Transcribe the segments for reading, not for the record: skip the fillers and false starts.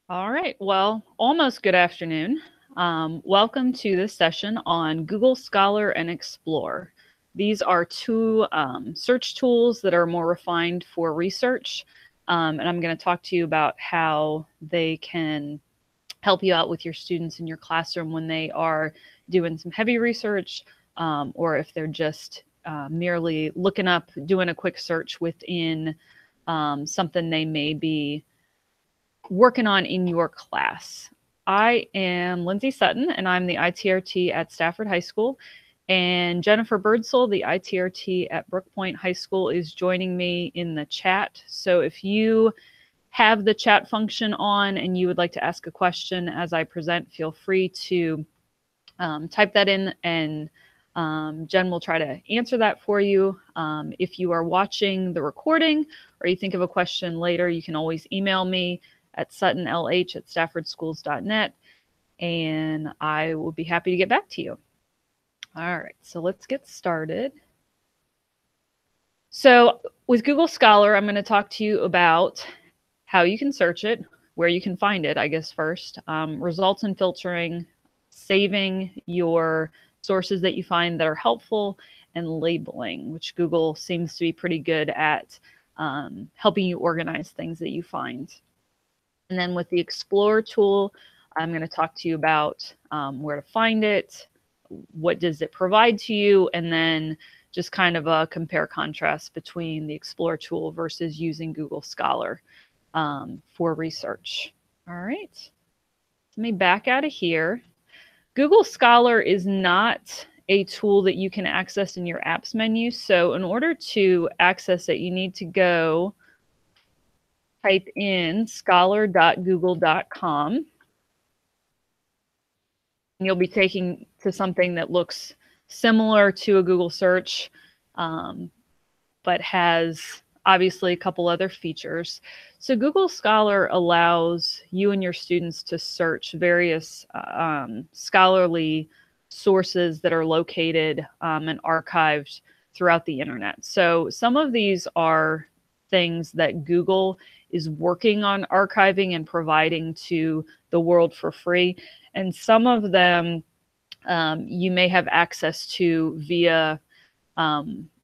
All right, well, almost good afternoon. Welcome to this session on Google Scholar and Explore. These are two search tools that are more refined for research, and I'm going to talk to you about how they can help you out with your students in your classroom when they are doing some heavy research, or if they're just merely looking up, doing a quick search within something they may be working on in your class. I am Lindsay Sutton, and I'm the ITRT at Stafford High School. And Jennifer Birdsall, the ITRT at Brookpoint High School, is joining me in the chat. So if you have the chat function on and you would like to ask a question as I present, feel free to type that in, and Jen will try to answer that for you. If you are watching the recording or you think of a question later, you can always email me at suttonlh@staffordschools.net, and I will be happy to get back to you. All right, so let's get started. So with Google Scholar, I'm going to talk to you about how you can search it, where you can find it, I guess, first, results and filtering, saving your sources that you find that are helpful, and labeling, which Google seems to be pretty good at helping you organize things that you find. And then with the Explore tool, I'm going to talk to you about where to find it, what does it provide to you, and then just kind of a compare contrast between the Explore tool versus using Google Scholar for research. All right, let me back out of here. Google Scholar is not a tool that you can access in your apps menu. So in order to access it, you need to go type in scholar.google.com. And you'll be taken to something that looks similar to a Google search, but has obviously a couple other features. So Google Scholar allows you and your students to search various scholarly sources that are located and archived throughout the internet. So some of these are things that Google is working on archiving and providing to the world for free. And some of them you may have access to via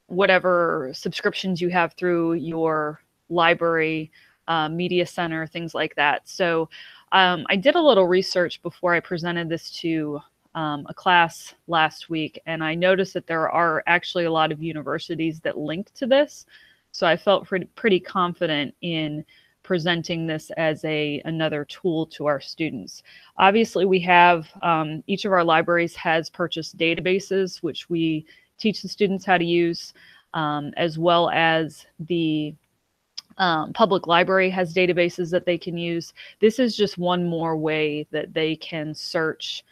whatever subscriptions you have through your library, media center, things like that. So I did a little research before I presented this to a class last week, and I noticed that there are actually a lot of universities that link to this. So I felt pretty confident in presenting this as another tool to our students. Obviously, we have, each of our libraries has purchased databases, which we teach the students how to use, as well as the public library has databases that they can use. This is just one more way that they can search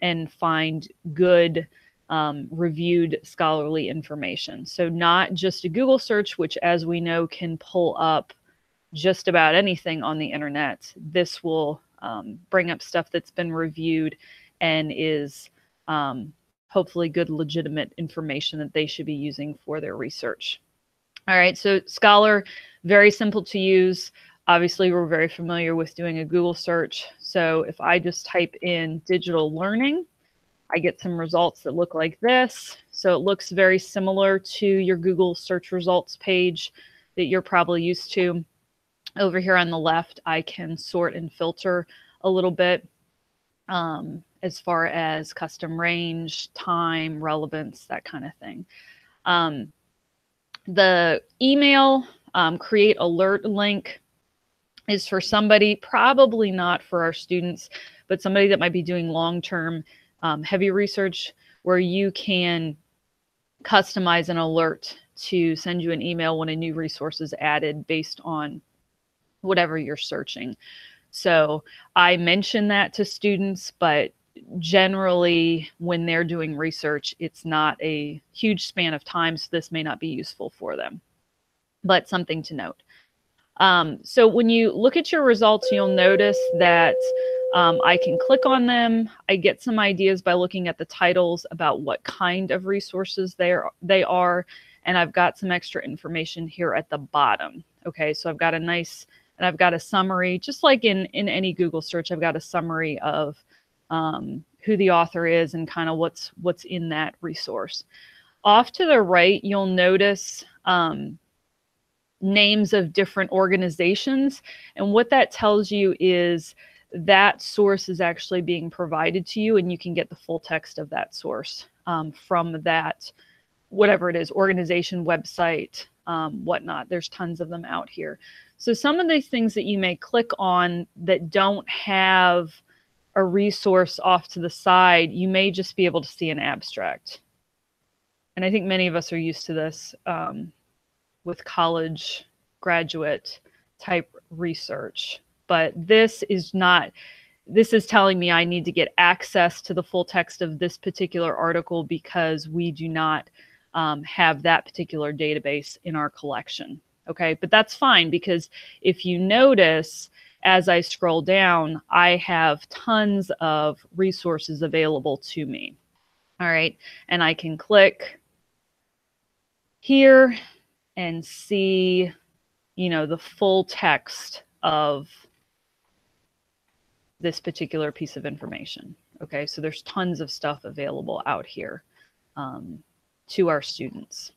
and find good reviewed scholarly information. So not just a Google search, which as we know can pull up just about anything on the internet. This will bring up stuff that's been reviewed and is hopefully good, legitimate information that they should be using for their research. All right, so Scholar, very simple to use. Obviously, we're very familiar with doing a Google search. So if I just type in digital learning, I get some results that look like this. So it looks very similar to your Google search results page that you're probably used to. Over here on the left, I can sort and filter a little bit as far as custom range, time, relevance, that kind of thing. The email create alert link is for somebody, probably not for our students, but somebody that might be doing long-term heavy research, where you can customize an alert to send you an email when a new resource is added based on whatever you're searching. So I mention that to students, but generally when they're doing research, it's not a huge span of time, so this may not be useful for them, but something to note. So when you look at your results, you'll notice that I can click on them. I get some ideas by looking at the titles about what kind of resources they are, and I've got some extra information here at the bottom. Okay, so I've got a nice and I've got a summary, just like in any Google search, I've got a summary of who the author is and kind of what's in that resource. Off to the right, you'll notice names of different organizations. And what that tells you is that source is actually being provided to you, and you can get the full text of that source from that, whatever it is, organization, website, whatnot. There's tons of them out here. So some of these things that you may click on that don't have a resource off to the side, you may just be able to see an abstract. And I think many of us are used to this with college graduate type research. But this is not, this is telling me I need to get access to the full text of this particular article because we do not have that particular database in our collection. Okay, but that's fine, because if you notice, as I scroll down, I have tons of resources available to me. All right, and I can click here and see, you know, the full text of this particular piece of information. Okay, so there's tons of stuff available out here to our students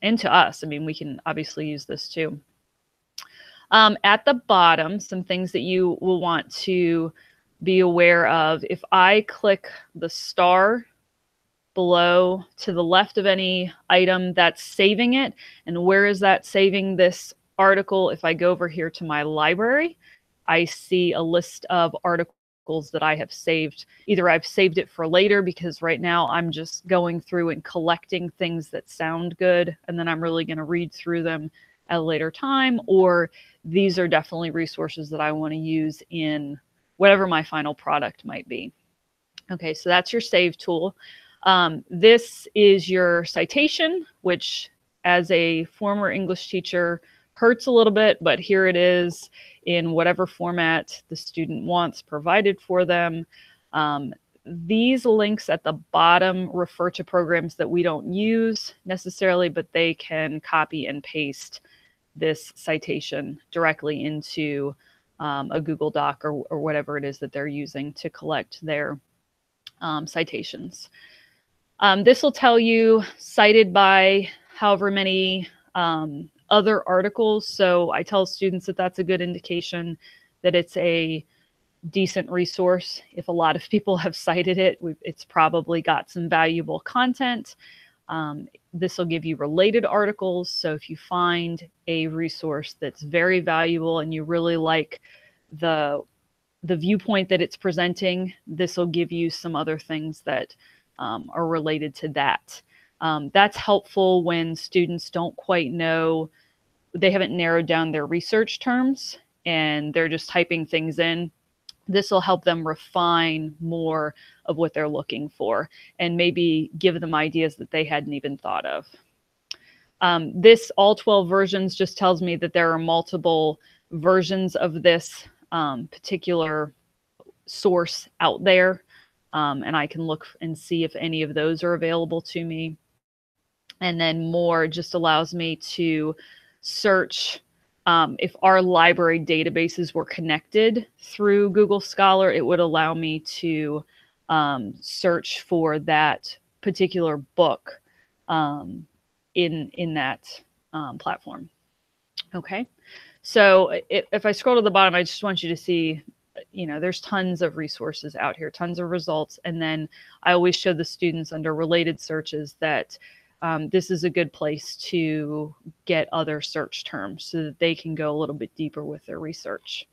and to us. I mean, we can obviously use this too. At the bottom, some things that you will want to be aware of. If I click the star below to the left of any item, that's saving it. And where is that saving this article? If I go over here to my library, I see a list of articles that I have saved. Either I've saved it for later because right now I'm just going through and collecting things that sound good, and then I'm really going to read through them at a later time, or these are definitely resources that I want to use in whatever my final product might be. Okay, so that's your save tool. This is your citation, which as a former English teacher hurts a little bit, but here it is in whatever format the student wants provided for them. These links at the bottom refer to programs that we don't use necessarily, but they can copy and paste this citation directly into a Google Doc or whatever it is that they're using to collect their citations. This will tell you cited by however many other articles. So I tell students that that's a good indication that it's a decent resource. If a lot of people have cited it, it's probably got some valuable content. This will give you related articles. So if you find a resource that's very valuable and you really like the viewpoint that it's presenting, this will give you some other things that are related to that. That's helpful when students don't quite know, they haven't narrowed down their research terms and they're just typing things in. This will help them refine more of what they're looking for and maybe give them ideas that they hadn't even thought of. This all 12 versions just tells me that there are multiple versions of this particular source out there. And I can look and see if any of those are available to me. And then more just allows me to search if our library databases were connected through Google Scholar, it would allow me to search for that particular book in that platform. Okay, so if I scroll to the bottom, I just want you to see, you know, there's tons of resources out here, tons of results. And then I always show the students under related searches that this is a good place to get other search terms so that they can go a little bit deeper with their research.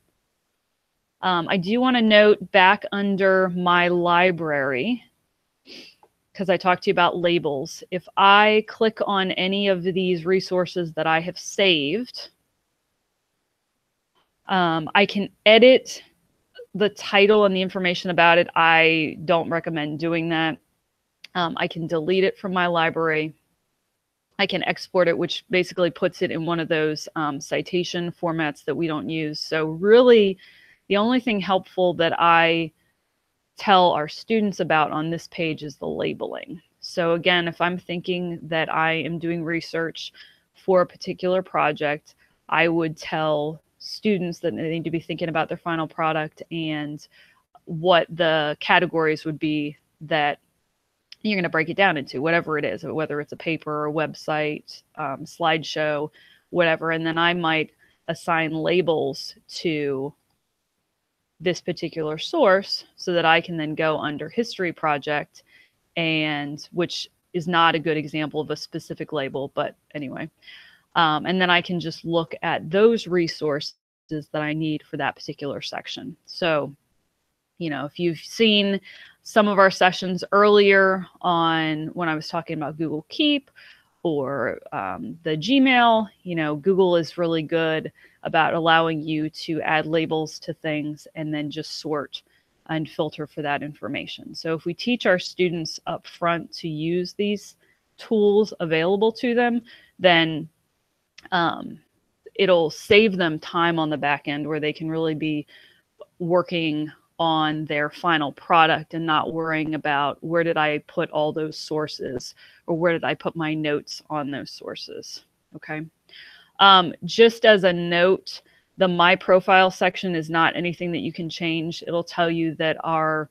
I do want to note back under my library, because I talked to you about labels. If I click on any of these resources that I have saved, I can edit the title and the information about it. I don't recommend doing that. I can delete it from my library. I can export it, which basically puts it in one of those citation formats that we don't use. So really, the only thing helpful that I tell our students about on this page is the labeling. So again, if I'm thinking that I am doing research for a particular project, I would tell students that they need to be thinking about their final product and what the categories would be that you're going to break it down into, whatever it is, whether it's a paper or a website, slideshow, whatever. And then I might assign labels to this particular source so that I can then go under history project, and which is not a good example of a specific label, but anyway. And then I can just look at those resources that I need for that particular section. So, you know, if you've seen some of our sessions earlier on when I was talking about Google Keep or the Gmail, you know, Google is really good about allowing you to add labels to things and then just sort and filter for that information. So if we teach our students up front to use these tools available to them, then it'll save them time on the back end where they can really be working on their final product and not worrying about where did I put all those sources or where did I put my notes on those sources. Okay. Just as a note, the My Profile section is not anything that you can change. It'll tell you that our,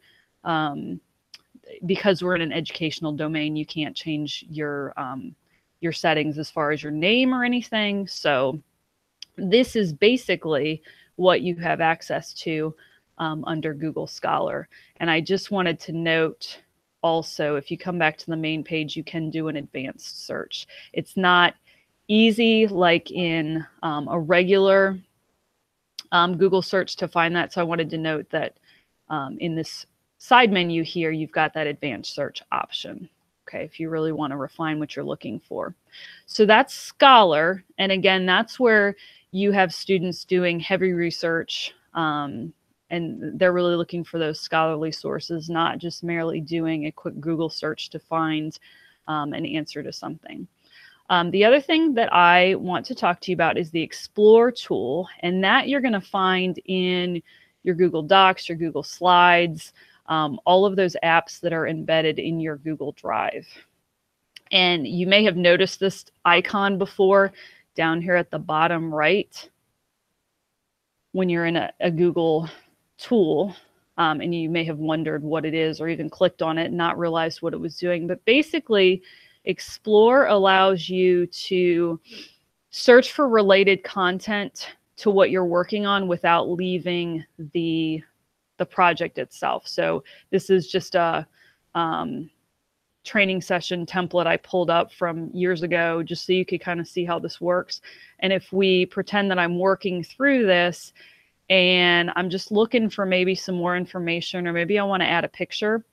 because we're in an educational domain, you can't change your settings as far as your name or anything. So this is basically what you have access to under Google Scholar. And I just wanted to note also, if you come back to the main page, you can do an advanced search. It's not easy like in a regular Google search to find that. So I wanted to note that in this side menu here, you've got that advanced search option. Okay, if you really want to refine what you're looking for. So that's Scholar. And again, that's where you have students doing heavy research, and they're really looking for those scholarly sources, not just merely doing a quick Google search to find an answer to something. The other thing that I want to talk to you about is the Explore tool, and that you're going to find in your Google Docs, your Google Slides, all of those apps that are embedded in your Google Drive. And you may have noticed this icon before down here at the bottom right when you're in a Google tool, and you may have wondered what it is or even clicked on it and not realized what it was doing. But basically, Explore allows you to search for related content to what you're working on without leaving the project itself. So this is just a training session template I pulled up from years ago, just so you could kind of see how this works. And if we pretend that I'm working through this and I'm just looking for maybe some more information, or maybe I want to add a picture,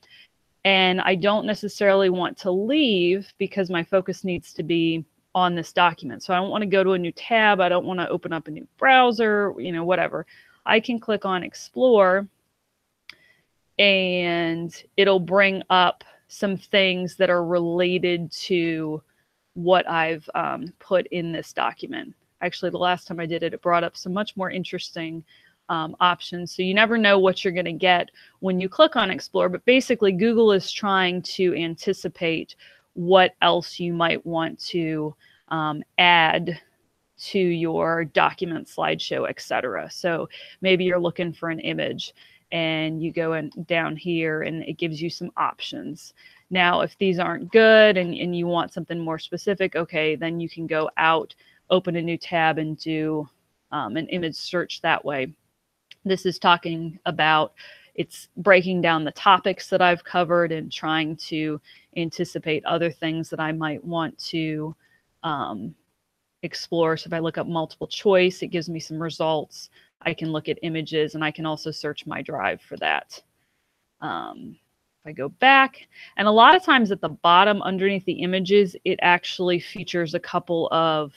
and I don't necessarily want to leave because my focus needs to be on this document. So I don't want to go to a new tab. I don't want to open up a new browser, you know, whatever. I can click on Explore and it'll bring up some things that are related to what I've put in this document. Actually, the last time I did it, it brought up some much more interesting options. So you never know what you're going to get when you click on Explore, but basically Google is trying to anticipate what else you might want to add to your document, slideshow, etc. So maybe you're looking for an image and you go in down here and it gives you some options. Now, if these aren't good and you want something more specific, okay, then you can go out, open a new tab and do an image search that way. This is talking about, it's breaking down the topics that I've covered and trying to anticipate other things that I might want to explore. So if I look up multiple choice, it gives me some results. I can look at images and I can also search my drive for that. If I go back, and a lot of times at the bottom underneath the images, it actually features a couple of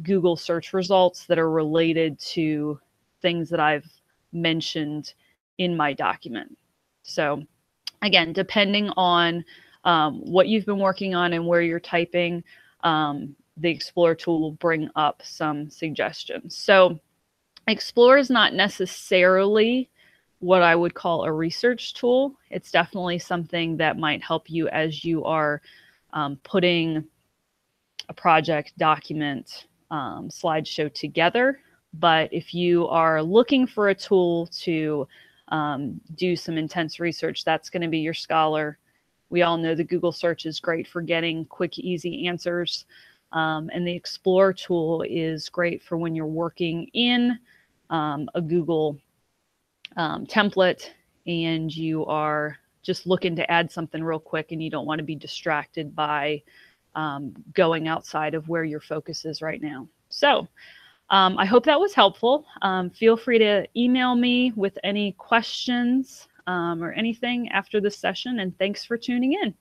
Google search results that are related to things that I've mentioned in my document. So again, depending on what you've been working on and where you're typing, the Explore tool will bring up some suggestions. So Explore is not necessarily what I would call a research tool. It's definitely something that might help you as you are putting a project, document, slideshow together. But if you are looking for a tool to do some intense research, that's going to be your Scholar. We all know the Google search is great for getting quick, easy answers. And the Explore tool is great for when you're working in a Google template and you are just looking to add something real quick and you don't want to be distracted by going outside of where your focus is right now. So I hope that was helpful. Feel free to email me with any questions or anything after this session, and thanks for tuning in.